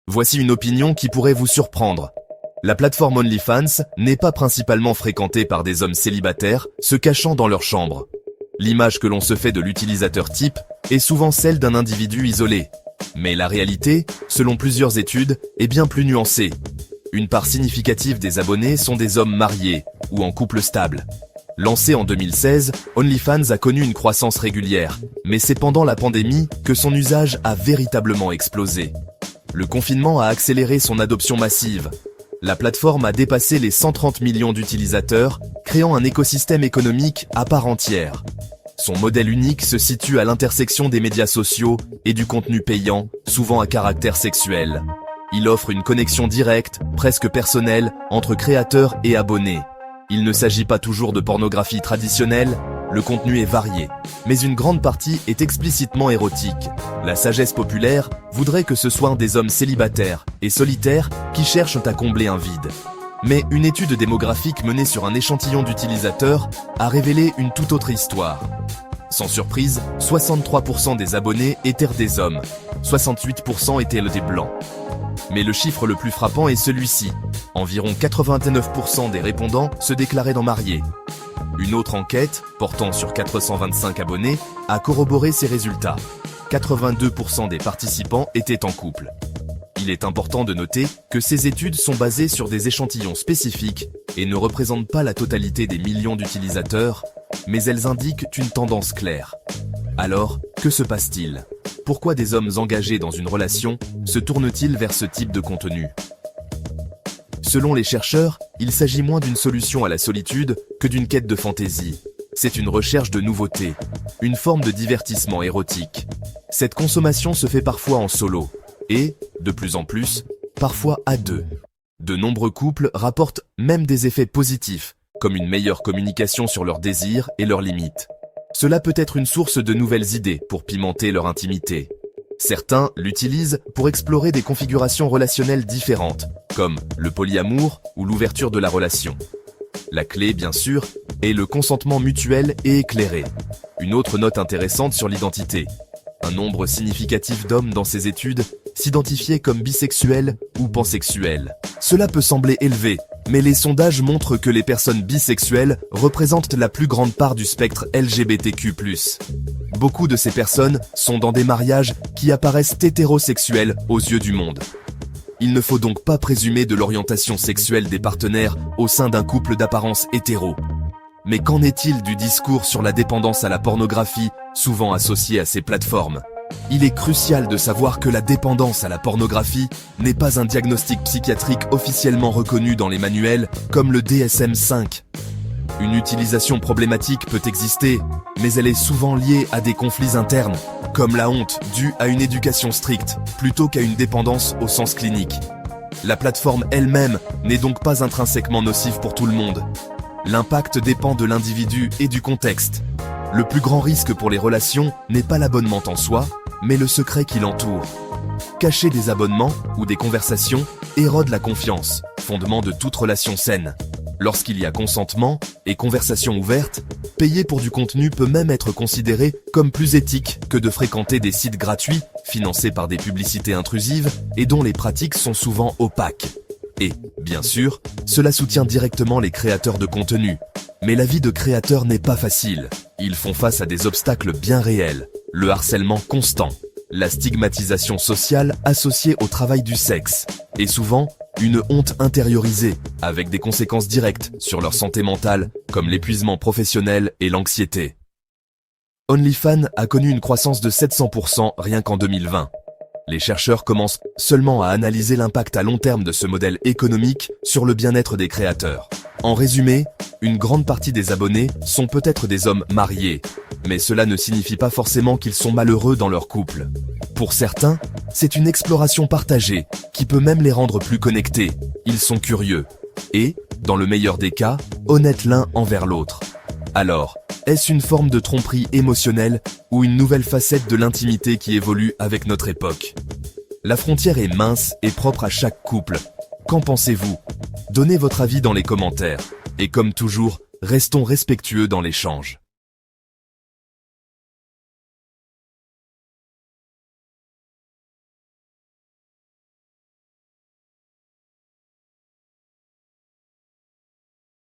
Voici une opinion qui pourrait vous surprendre. La plateforme OnlyFans n'est pas principalement fréquentée par des hommes célibataires se cachant dans leur chambre. L'image que l'on se fait de l'utilisateur type est souvent celle d'un individu isolé. Mais la réalité, selon plusieurs études, est bien plus nuancée. Une part significative des abonnés sont des hommes mariés ou en couple stable. Lancé en 2016, OnlyFans a connu une croissance régulière, mais c'est pendant la pandémie que son usage a véritablement explosé. Le confinement a accéléré son adoption massive. La plateforme a dépassé les 130 millions d'utilisateurs, créant un écosystème économique à part entière. Son modèle unique se situe à l'intersection des médias sociaux et du contenu payant, souvent à caractère sexuel. Il offre une connexion directe, presque personnelle, entre créateurs et abonnés. Il ne s'agit pas toujours de pornographie traditionnelle, le contenu est varié, mais une grande partie est explicitement érotique. La sagesse populaire voudrait que ce soient des hommes célibataires et solitaires qui cherchent à combler un vide. Mais une étude démographique menée sur un échantillon d'utilisateurs a révélé une toute autre histoire. Sans surprise, 63% des abonnés étaient des hommes, 68% étaient des blancs. Mais le chiffre le plus frappant est celui-ci. Environ 89% des répondants se déclaraient non mariés. Une autre enquête, portant sur 425 abonnés, a corroboré ces résultats. 82% des participants étaient en couple. Il est important de noter que ces études sont basées sur des échantillons spécifiques et ne représentent pas la totalité des millions d'utilisateurs, mais elles indiquent une tendance claire. Alors, que se passe-t-il ? Pourquoi des hommes engagés dans une relation se tournent-ils vers ce type de contenu ? Selon les chercheurs, il s'agit moins d'une solution à la solitude que d'une quête de fantaisie. C'est une recherche de nouveauté, une forme de divertissement érotique. Cette consommation se fait parfois en solo, et, de plus en plus, parfois à deux. De nombreux couples rapportent même des effets positifs, comme une meilleure communication sur leurs désirs et leurs limites. Cela peut être une source de nouvelles idées pour pimenter leur intimité. Certains l'utilisent pour explorer des configurations relationnelles différentes, comme le polyamour ou l'ouverture de la relation. La clé, bien sûr, est le consentement mutuel et éclairé. Une autre note intéressante sur l'identité. Un nombre significatif d'hommes dans ces études s'identifiaient comme bisexuels ou pansexuels. Cela peut sembler élevé, mais les sondages montrent que les personnes bisexuelles représentent la plus grande part du spectre LGBTQ+. Beaucoup de ces personnes sont dans des mariages qui apparaissent hétérosexuels aux yeux du monde. Il ne faut donc pas présumer de l'orientation sexuelle des partenaires au sein d'un couple d'apparence hétéro. Mais qu'en est-il du discours sur la dépendance à la pornographie, souvent associé à ces plateformes ? Il est crucial de savoir que la dépendance à la pornographie n'est pas un diagnostic psychiatrique officiellement reconnu dans les manuels comme le DSM-5. Une utilisation problématique peut exister, mais elle est souvent liée à des conflits internes, comme la honte due à une éducation stricte, plutôt qu'à une dépendance au sens clinique. La plateforme elle-même n'est donc pas intrinsèquement nocive pour tout le monde. L'impact dépend de l'individu et du contexte. Le plus grand risque pour les relations n'est pas l'abonnement en soi, mais le secret qui l'entoure. Cacher des abonnements ou des conversations érode la confiance, fondement de toute relation saine. Lorsqu'il y a consentement et conversation ouverte, payer pour du contenu peut même être considéré comme plus éthique que de fréquenter des sites gratuits, financés par des publicités intrusives et dont les pratiques sont souvent opaques. Et, bien sûr, cela soutient directement les créateurs de contenu. Mais la vie de créateur n'est pas facile. Ils font face à des obstacles bien réels. Le harcèlement constant, la stigmatisation sociale associée au travail du sexe, et souvent une honte intériorisée, avec des conséquences directes sur leur santé mentale, comme l'épuisement professionnel et l'anxiété. OnlyFans a connu une croissance de 700% rien qu'en 2020. Les chercheurs commencent seulement à analyser l'impact à long terme de ce modèle économique sur le bien-être des créateurs. En résumé, une grande partie des abonnés sont peut-être des hommes mariés, mais cela ne signifie pas forcément qu'ils sont malheureux dans leur couple. Pour certains, c'est une exploration partagée qui peut même les rendre plus connectés. Ils sont curieux et, dans le meilleur des cas, honnêtes l'un envers l'autre. Alors, est-ce une forme de tromperie émotionnelle ou une nouvelle facette de l'intimité qui évolue avec notre époque ? La frontière est mince et propre à chaque couple. Qu'en pensez-vous ? Donnez votre avis dans les commentaires. Et comme toujours, restons respectueux dans l'échange.